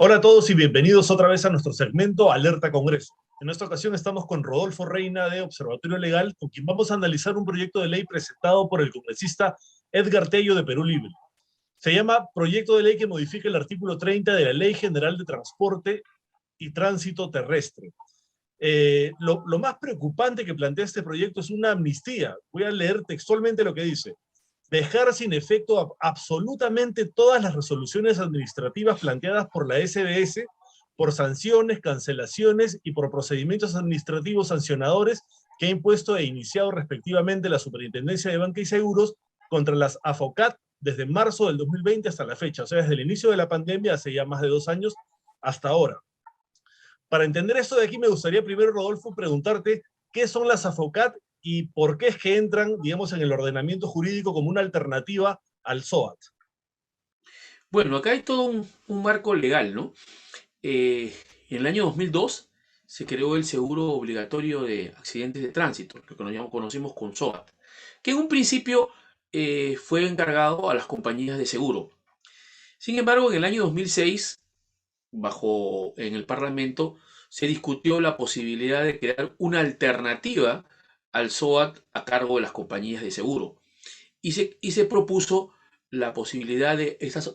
Hola a todos y bienvenidos otra vez a nuestro segmento Alerta Congreso. En esta ocasión estamos con Rodolfo Reina de Observatorio Legal, con quien vamos a analizar un proyecto de ley presentado por el congresista Edgar Tello de Perú Libre. Se llama Proyecto de Ley que modifica el artículo 30 de la Ley General de Transporte y Tránsito Terrestre. Lo más preocupante que plantea este proyecto es una amnistía. Voy a leer textualmente lo que dice: dejar sin efecto absolutamente todas las resoluciones administrativas planteadas por la SBS por sanciones, cancelaciones y por procedimientos administrativos sancionadores que ha impuesto e iniciado respectivamente la Superintendencia de Banca y Seguros contra las AFOCAT desde marzo del 2020 hasta la fecha, o sea, desde el inicio de la pandemia, hace ya más de 2 años, hasta ahora. Para entender esto de aquí, me gustaría primero, Rodolfo, preguntarte qué son las AFOCAT y por qué es que entran, digamos, en el ordenamiento jurídico como una alternativa al SOAT. Bueno, acá hay todo un marco legal, ¿no? En el año 2002 se creó el seguro obligatorio de accidentes de tránsito, lo que conocimos con SOAT, que en un principio fue encargado a las compañías de seguro. Sin embargo, en el año 2006, en el Parlamento, se discutió la posibilidad de crear una alternativa al SOAT a cargo de las compañías de seguro. Y se propuso la posibilidad de esas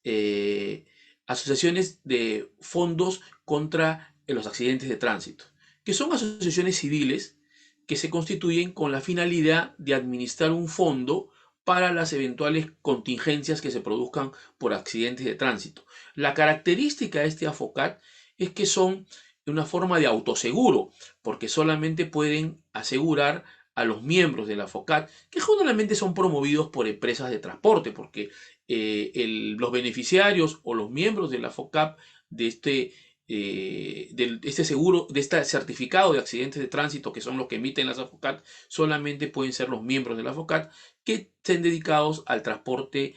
eh, asociaciones de fondos contra los accidentes de tránsito, que son asociaciones civiles que se constituyen con la finalidad de administrar un fondo para las eventuales contingencias que se produzcan por accidentes de tránsito. La característica de este AFOCAT es que son una forma de autoseguro, porque solamente pueden asegurar a los miembros de la FOCAT, que generalmente son promovidos por empresas de transporte, porque los beneficiarios o los miembros de la FOCAP de este seguro, de este certificado de accidentes de tránsito, que son los que emiten las FOCAT, solamente pueden ser los miembros de la FOCAT que estén dedicados al transporte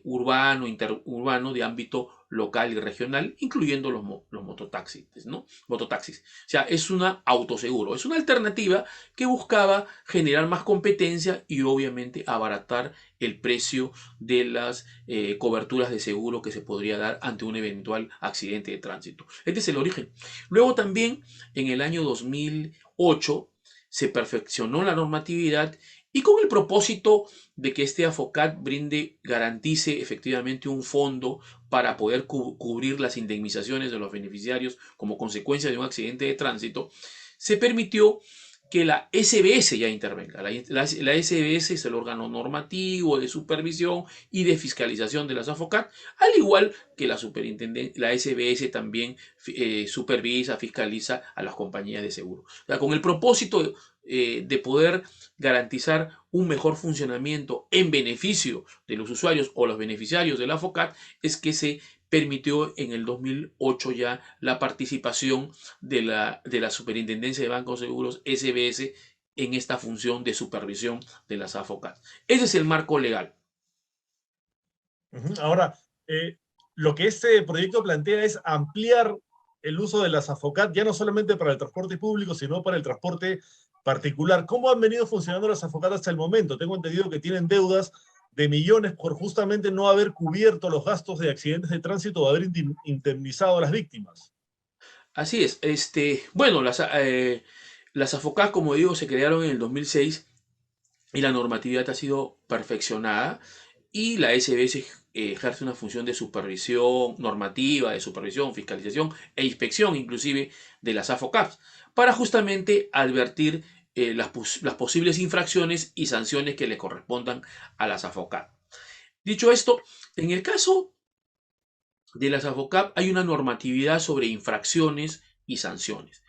urbano, interurbano de ámbito local y regional, incluyendo los mototaxis, ¿no? Mototaxis. O sea, es una autoseguro, es una alternativa que buscaba generar más competencia y obviamente abaratar el precio de las coberturas de seguro que se podría dar ante un eventual accidente de tránsito. Este es el origen. Luego también, en el año 2008, se perfeccionó la normatividad y con el propósito de que este AFOCAT garantice efectivamente un fondo para poder cubrir las indemnizaciones de los beneficiarios como consecuencia de un accidente de tránsito, se permitió que la SBS ya intervenga. La SBS es el órgano normativo de supervisión y de fiscalización de las AFOCAT, al igual que la SBS también supervisa, fiscaliza a las compañías de seguro. O sea, con el propósito de poder garantizar un mejor funcionamiento en beneficio de los usuarios o los beneficiarios de la AFOCAT, es que se permitió en el 2008 ya la participación de la Superintendencia de Bancos Seguros, SBS, en esta función de supervisión de las AFOCAT. Ese es el marco legal. Ahora, lo que este proyecto plantea es ampliar el uso de las AFOCAT, ya no solamente para el transporte público, sino para el transporte particular. ¿Cómo han venido funcionando las AFOCAT hasta el momento? Tengo entendido que tienen deudas de millones por justamente no haber cubierto los gastos de accidentes de tránsito o haber indemnizado a las víctimas. Así es. Bueno, las AFOCAT, como digo, se crearon en el 2006 y la normatividad ha sido perfeccionada y la SBS ejerce una función de supervisión normativa, de supervisión, fiscalización e inspección inclusive de las AFOCAPs para justamente advertir las posibles infracciones y sanciones que le correspondan a las AFOCAP. Dicho esto, en el caso de las AFOCAP hay una normatividad sobre infracciones y sanciones.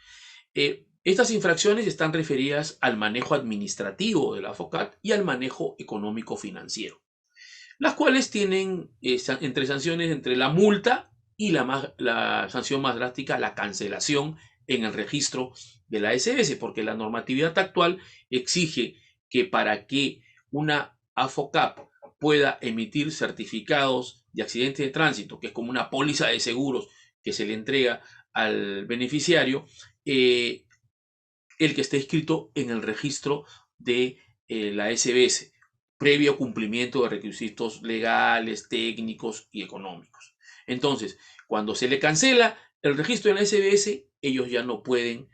Estas infracciones están referidas al manejo administrativo de la AFOCAT y al manejo económico financiero, las cuales tienen entre sanciones entre la multa y la sanción más drástica, la cancelación en el registro de la SBS, porque la normatividad actual exige que para que una AFOCAP pueda emitir certificados de accidente de tránsito, que es como una póliza de seguros que se le entrega al beneficiario, el que esté inscrito en el registro de la SBS. previo cumplimiento de requisitos legales, técnicos y económicos. Entonces, cuando se le cancela el registro en la SBS, ellos ya no pueden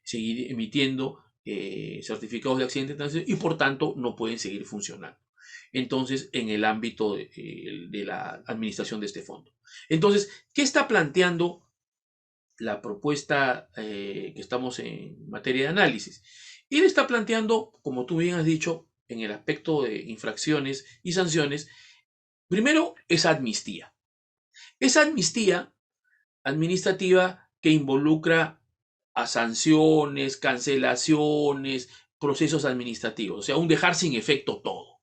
seguir emitiendo certificados de accidente de tránsito y por tanto no pueden seguir funcionando. Entonces, en el ámbito de la administración de este fondo. Entonces, ¿qué está planteando la propuesta que estamos en materia de análisis? Él está planteando, como tú bien has dicho, en el aspecto de infracciones y sanciones, primero esa amnistía. Esa amnistía administrativa que involucra a sanciones, cancelaciones, procesos administrativos, o sea, un dejar sin efecto todo.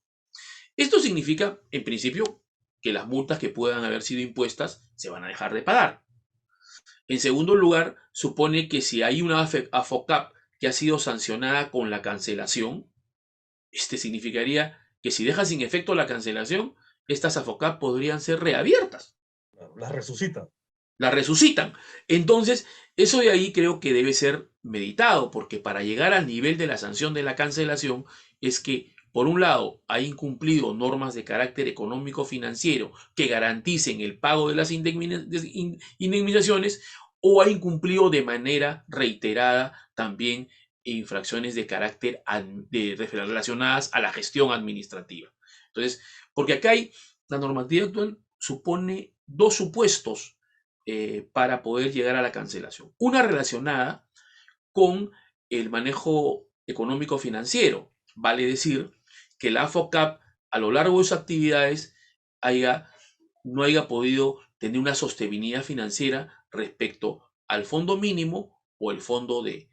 Esto significa, en principio, que las multas que puedan haber sido impuestas se van a dejar de pagar. En segundo lugar, supone que si hay una AFOCAP que ha sido sancionada con la cancelación, significaría que si deja sin efecto la cancelación, estas AFOCAP podrían ser reabiertas. Las resucita. La resucitan. Entonces, eso de ahí creo que debe ser meditado, porque para llegar al nivel de la sanción de la cancelación es que, por un lado, ha incumplido normas de carácter económico-financiero que garanticen el pago de las indemnizaciones o ha incumplido de manera reiterada también infracciones de carácter relacionadas a la gestión administrativa. Entonces, porque acá la normativa actual supone dos supuestos para poder llegar a la cancelación. Una relacionada con el manejo económico financiero. Vale decir que la AFOCAP a lo largo de sus actividades no haya podido tener una sostenibilidad financiera respecto al fondo mínimo o el fondo de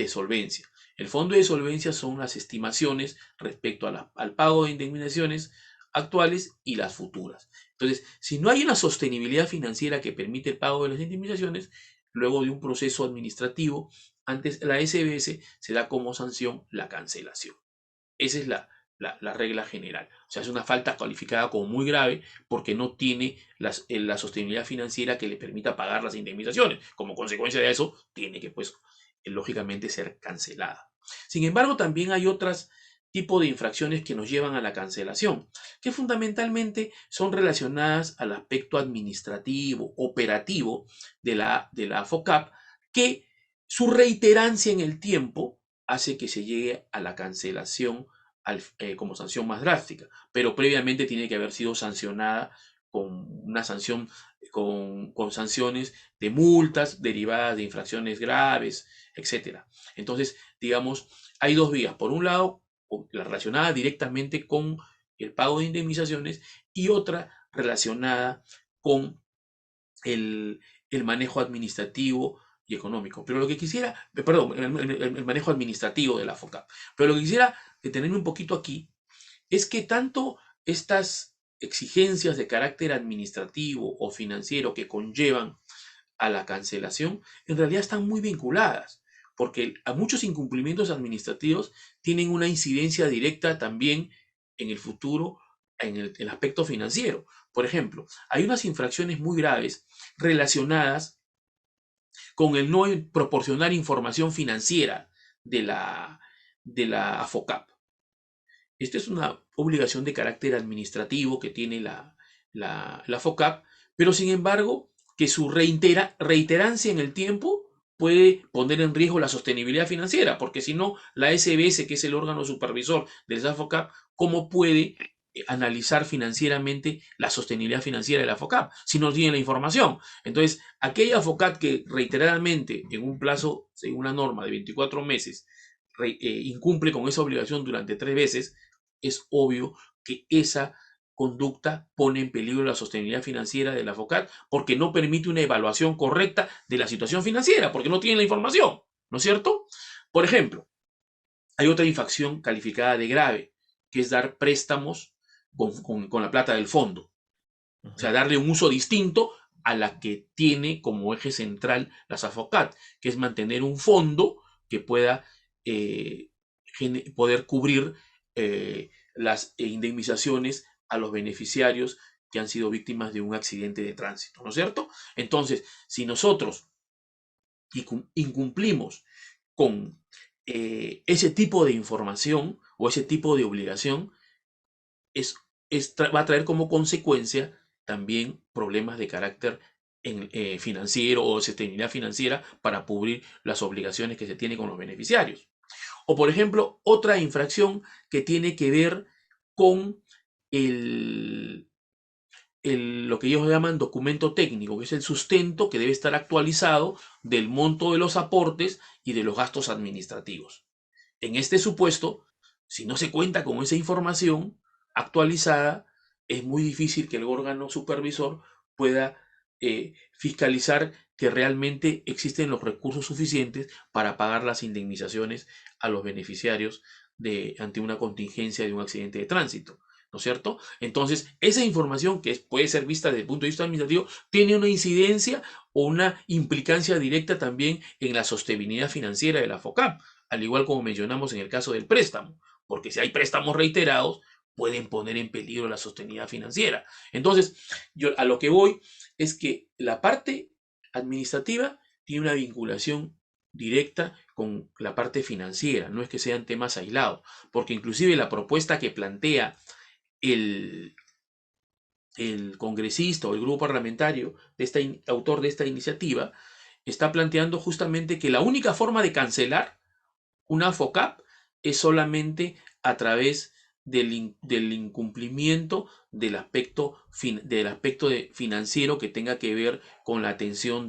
solvencia. El fondo de solvencia son las estimaciones respecto al pago de indemnizaciones actuales y las futuras. Entonces, si no hay una sostenibilidad financiera que permite el pago de las indemnizaciones, luego de un proceso administrativo, antes la SBS se da como sanción la cancelación. Esa es la regla general. O sea, es una falta calificada como muy grave porque no tiene la sostenibilidad financiera que le permita pagar las indemnizaciones. Como consecuencia de eso, tiene que, pues, lógicamente ser cancelada. Sin embargo, también hay otros tipos de infracciones que nos llevan a la cancelación, que fundamentalmente son relacionadas al aspecto administrativo, operativo de la AFOCAP, que su reiterancia en el tiempo hace que se llegue a la cancelación como sanción más drástica, pero previamente tiene que haber sido sancionada con una sanción, con sanciones de multas derivadas de infracciones graves, etc. Entonces, digamos, hay dos vías. Por un lado, la relacionada directamente con el pago de indemnizaciones y otra relacionada con el manejo administrativo y económico. Pero lo que quisiera, perdón, el manejo administrativo de la FOCAP. Pero lo que quisiera detenerme un poquito aquí es que tanto estas exigencias de carácter administrativo o financiero que conllevan a la cancelación, en realidad están muy vinculadas, porque a muchos incumplimientos administrativos tienen una incidencia directa también en el futuro, en el aspecto financiero. Por ejemplo, hay unas infracciones muy graves relacionadas con el no proporcionar información financiera de la AFOCAP. Esta es una obligación de carácter administrativo que tiene la FOCAP, pero sin embargo, que su reiterancia en el tiempo puede poner en riesgo la sostenibilidad financiera, porque si no, la SBS, que es el órgano supervisor de la FOCAP, ¿cómo puede analizar financieramente la sostenibilidad financiera de la FOCAP si no tiene la información? Entonces, aquella FOCAP que reiteradamente, en un plazo, según una norma de 24 meses, incumple con esa obligación durante 3 veces, es obvio que esa conducta pone en peligro la sostenibilidad financiera de la FOCAP porque no permite una evaluación correcta de la situación financiera, porque no tiene la información, ¿no es cierto? Por ejemplo, hay otra infracción calificada de grave, que es dar préstamos con la plata del fondo. O sea, darle un uso distinto a la que tiene como eje central la SAFOCAT, que es mantener un fondo que pueda poder cubrir las indemnizaciones a los beneficiarios que han sido víctimas de un accidente de tránsito, ¿no es cierto? Entonces, si nosotros incumplimos con ese tipo de información o ese tipo de obligación es, va a traer como consecuencia también problemas de carácter financiero o sostenibilidad financiera para cubrir las obligaciones que se tiene con los beneficiarios. O por ejemplo, otra infracción que tiene que ver con el, lo que ellos llaman documento técnico, que es el sustento que debe estar actualizado del monto de los aportes y de los gastos administrativos. En este supuesto, si no se cuenta con esa información actualizada, es muy difícil que el órgano supervisor pueda fiscalizar que realmente existen los recursos suficientes para pagar las indemnizaciones a los beneficiarios ante una contingencia de un accidente de tránsito. ¿No es cierto? Entonces, esa información que puede ser vista desde el punto de vista administrativo tiene una incidencia o una implicancia directa también en la sostenibilidad financiera de la FOCAP, al igual como mencionamos en el caso del préstamo, porque si hay préstamos reiterados, pueden poner en peligro la sostenibilidad financiera. Entonces, yo a lo que voy es que la parte administrativa tiene una vinculación directa con la parte financiera, no es que sean temas aislados, porque inclusive la propuesta que plantea el, el congresista o el grupo parlamentario de autor de esta iniciativa está planteando justamente que la única forma de cancelar una FOCAP es solamente a través del incumplimiento del aspecto financiero que tenga que ver con la atención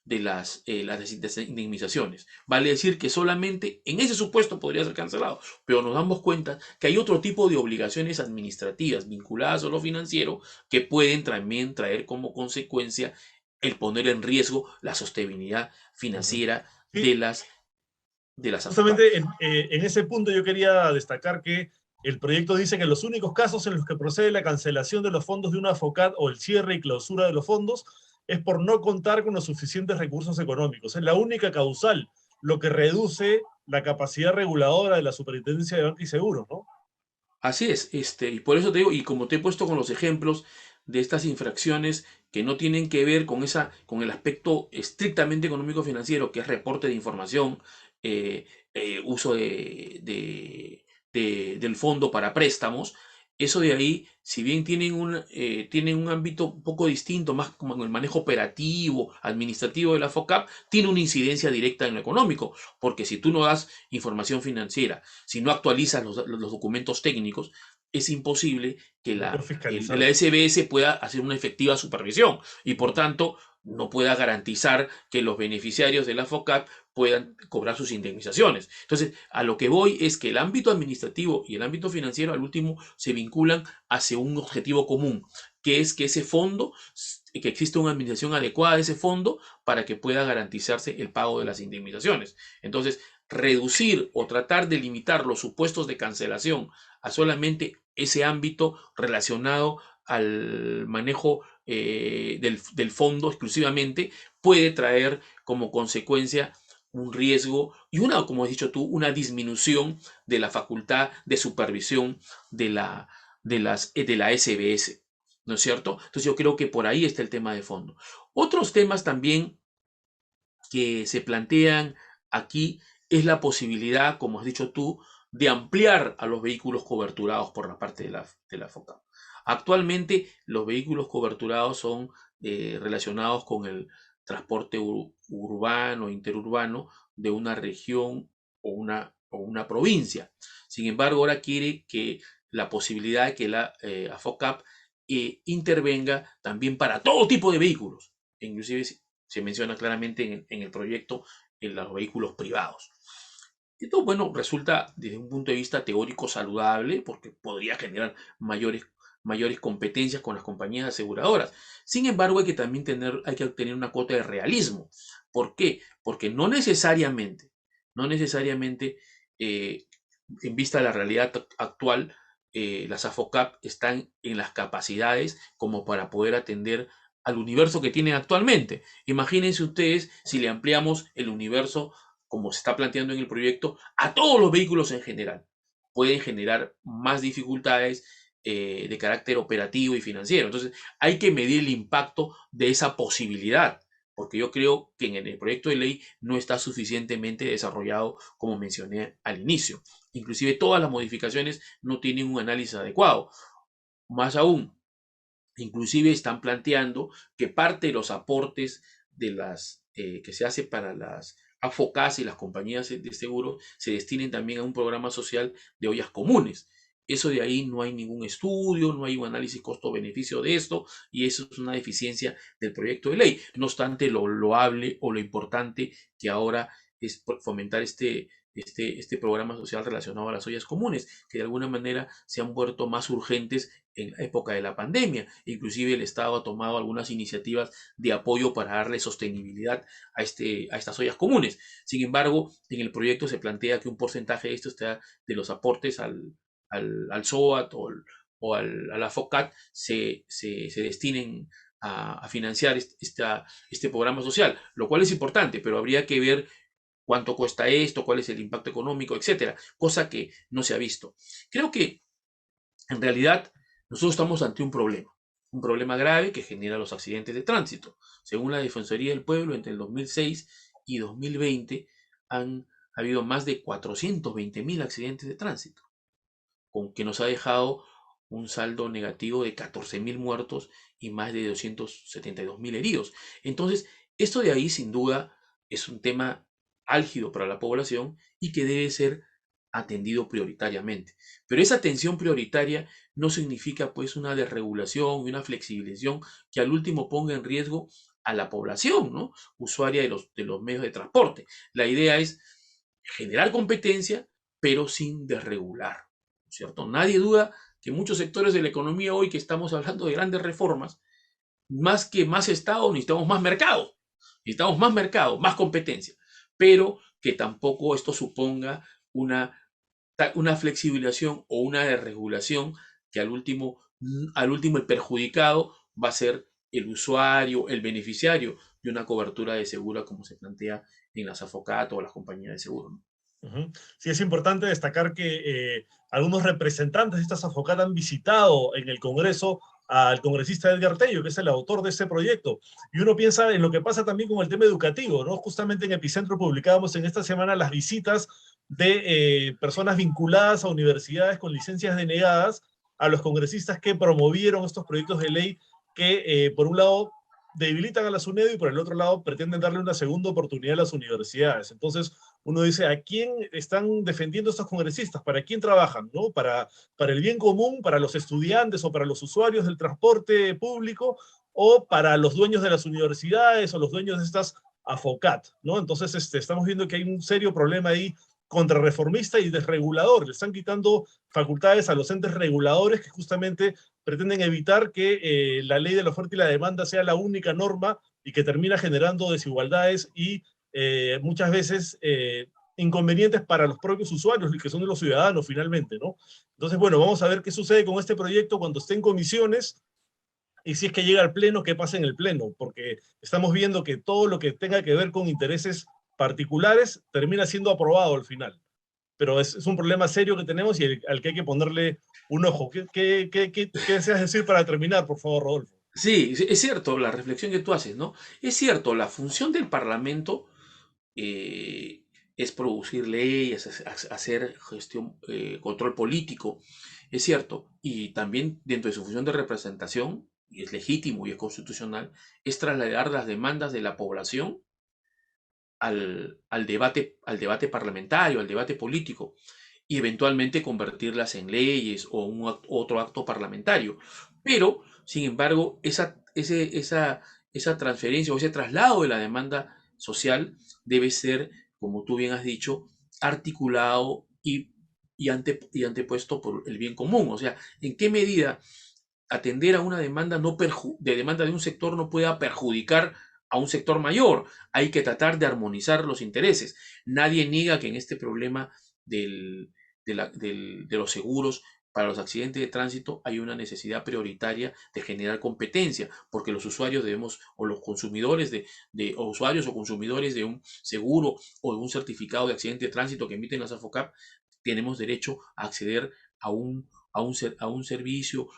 las indemnizaciones. Vale decir que solamente en ese supuesto podría ser cancelado, pero nos damos cuenta que hay otro tipo de obligaciones administrativas vinculadas a lo financiero que pueden también traer como consecuencia el poner en riesgo la sostenibilidad Ujú. financiera Sí, de las AFOCAP. justamente en ese punto yo quería destacar que el proyecto dice que los únicos casos en los que procede la cancelación de los fondos de una FOCAT o el cierre y clausura de los fondos es por no contar con los suficientes recursos económicos. Es la única causal, lo que reduce la capacidad reguladora de la Superintendencia de Banca y Seguros, ¿no? Así es, y por eso te digo, y como te he puesto con los ejemplos de estas infracciones que no tienen que ver con el aspecto estrictamente económico financiero, que es reporte de información, uso del fondo para préstamos, eso de ahí, si bien tienen un ámbito un poco distinto, más como en el manejo operativo, administrativo de la FOCAP, tiene una incidencia directa en lo económico, porque si tú no das información financiera, si no actualizas los documentos técnicos, es imposible que No puedo la fiscalizar. SBS pueda hacer una efectiva supervisión y por tanto no pueda garantizar que los beneficiarios de la FOCAP puedan cobrar sus indemnizaciones. Entonces, a lo que voy es que el ámbito administrativo y el ámbito financiero al último se vinculan hacia un objetivo común, que es que ese fondo, que exista una administración adecuada de ese fondo para que pueda garantizarse el pago de las indemnizaciones. Entonces, reducir o tratar de limitar los supuestos de cancelación a solamente ese ámbito relacionado al manejo del fondo exclusivamente puede traer como consecuencia un riesgo y como has dicho tú, una disminución de la facultad de supervisión de la SBS, ¿no es cierto? Entonces yo creo que por ahí está el tema de fondo. Otros temas también que se plantean aquí es la posibilidad, como has dicho tú, de ampliar a los vehículos coberturados por la parte de la FOCAP. Actualmente los vehículos coberturados son relacionados con el transporte urbano, interurbano de una región o una provincia. Sin embargo, ahora quiere que la posibilidad de que la AFOCAP intervenga también para todo tipo de vehículos, inclusive se menciona claramente en el proyecto en los vehículos privados. Esto, bueno, resulta desde un punto de vista teórico saludable porque podría generar mayores competencias con las compañías aseguradoras. Sin embargo, hay que tener una cuota de realismo. ¿Por qué? Porque no necesariamente, eh, en vista de la realidad actual, las AFOCAP están en las capacidades como para poder atender al universo que tienen actualmente. Imagínense ustedes si le ampliamos el universo, como se está planteando en el proyecto, a todos los vehículos en general. Pueden generar más dificultades de carácter operativo y financiero. Entonces, hay que medir el impacto de esa posibilidad. porque yo creo que en el proyecto de ley no está suficientemente desarrollado como mencioné al inicio. Inclusive todas las modificaciones no tienen un análisis adecuado. Más aún, inclusive están planteando que parte de los aportes de que se hace para las AFOCAS y las compañías de seguro se destinen también a un programa social de ollas comunes. Eso de ahí no hay ningún estudio, no hay un análisis costo-beneficio de esto, y eso es una deficiencia del proyecto de ley. No obstante, lo loable o lo importante que ahora es fomentar este programa social relacionado a las ollas comunes, que de alguna manera se han vuelto más urgentes en la época de la pandemia. Inclusive el Estado ha tomado algunas iniciativas de apoyo para darle sostenibilidad a estas ollas comunes. Sin embargo, en el proyecto se plantea que un porcentaje de esto está de los aportes al SOAT a la FOCAT se destinen a financiar este programa social, lo cual es importante, pero habría que ver cuánto cuesta esto, cuál es el impacto económico, etcétera, cosa que no se ha visto. Creo que en realidad nosotros estamos ante un problema grave que genera los accidentes de tránsito. Según la Defensoría del Pueblo, entre el 2006 y 2020 han habido más de 420.000 accidentes de tránsito, con que nos ha dejado un saldo negativo de 14.000 muertos y más de 272.000 heridos. Entonces, esto de ahí sin duda es un tema álgido para la población y que debe ser atendido prioritariamente. Pero esa atención prioritaria no significa pues una desregulación y una flexibilización que al último ponga en riesgo a la población, ¿no? Usuaria de los medios de transporte. La idea es generar competencia, pero sin desregular, ¿cierto? Nadie duda que muchos sectores de la economía hoy que estamos hablando de grandes reformas, más que más Estado, necesitamos más mercado, más competencia, pero que tampoco esto suponga una flexibilización o una desregulación que al último el perjudicado va a ser el usuario, el beneficiario de una cobertura de seguro como se plantea en las AFOCAT o las compañías de seguro, ¿no? Ujú. Sí, es importante destacar que algunos representantes de estas AFOCAT han visitado en el Congreso al congresista Edgar Tello, que es el autor de este proyecto. Y uno piensa en lo que pasa también con el tema educativo, ¿no? Justamente en Epicentro publicábamos en esta semana las visitas de personas vinculadas a universidades con licencias denegadas a los congresistas que promovieron estos proyectos de ley que, por un lado, debilitan a la SUNEDU y por el otro lado pretenden darle una segunda oportunidad a las universidades. Entonces, uno dice, ¿a quién están defendiendo estos congresistas? ¿Para quién trabajan? ¿No? ¿Para el bien común, para los estudiantes o para los usuarios del transporte público o para los dueños de las universidades o los dueños de estas AFOCAT? ¿No? Entonces, estamos viendo que hay un serio problema ahí contrarreformista y desregulador. Le están quitando facultades a los entes reguladores que justamente pretenden evitar que la ley de la oferta y la demanda sea la única norma y que termina generando desigualdades y muchas veces inconvenientes para los propios usuarios, que son de los ciudadanos finalmente, ¿no? Entonces, bueno, vamos a ver qué sucede con este proyecto cuando esté en comisiones y si es que llega al pleno, qué pasa en el pleno, porque estamos viendo que todo lo que tenga que ver con intereses particulares termina siendo aprobado al final. Pero es un problema serio que tenemos y al que hay que ponerle un ojo. ¿Qué deseas decir para terminar, por favor, Rodolfo? Sí, es cierto la reflexión que tú haces, ¿no? Es cierto, la función del Parlamento eh, es producir leyes, hacer gestión, control político, es cierto, y también dentro de su función de representación, y es legítimo y es constitucional, es trasladar las demandas de la población al debate parlamentario, al debate político, y eventualmente convertirlas en leyes o otro acto parlamentario. Pero, sin embargo, esa transferencia o ese traslado de la demanda social debe ser, como tú bien has dicho, articulado y antepuesto por el bien común. O sea, ¿en qué medida atender a una demanda de demanda de un sector no pueda perjudicar a un sector mayor? Hay que tratar de armonizar los intereses. Nadie niega que en este problema de los seguros para los accidentes de tránsito hay una necesidad prioritaria de generar competencia, porque los usuarios debemos, o los consumidores o usuarios o consumidores de un seguro o de un certificado de accidente de tránsito que emiten las AFOCAP, tenemos derecho a acceder a un servicio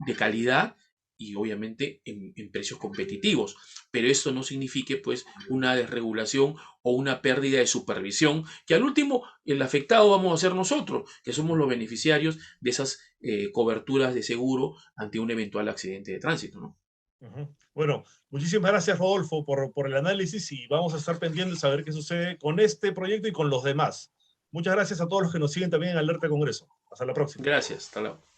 de calidad y obviamente en precios competitivos. Pero esto no signifique pues una desregulación o una pérdida de supervisión, que al último el afectado vamos a ser nosotros, que somos los beneficiarios de esas coberturas de seguro ante un eventual accidente de tránsito, ¿no? Ujú. Bueno, muchísimas gracias, Rodolfo, por el análisis y vamos a estar pendientes a ver qué sucede con este proyecto y con los demás. Muchas gracias a todos los que nos siguen también en Alerta Congreso. Hasta la próxima. Gracias, hasta luego.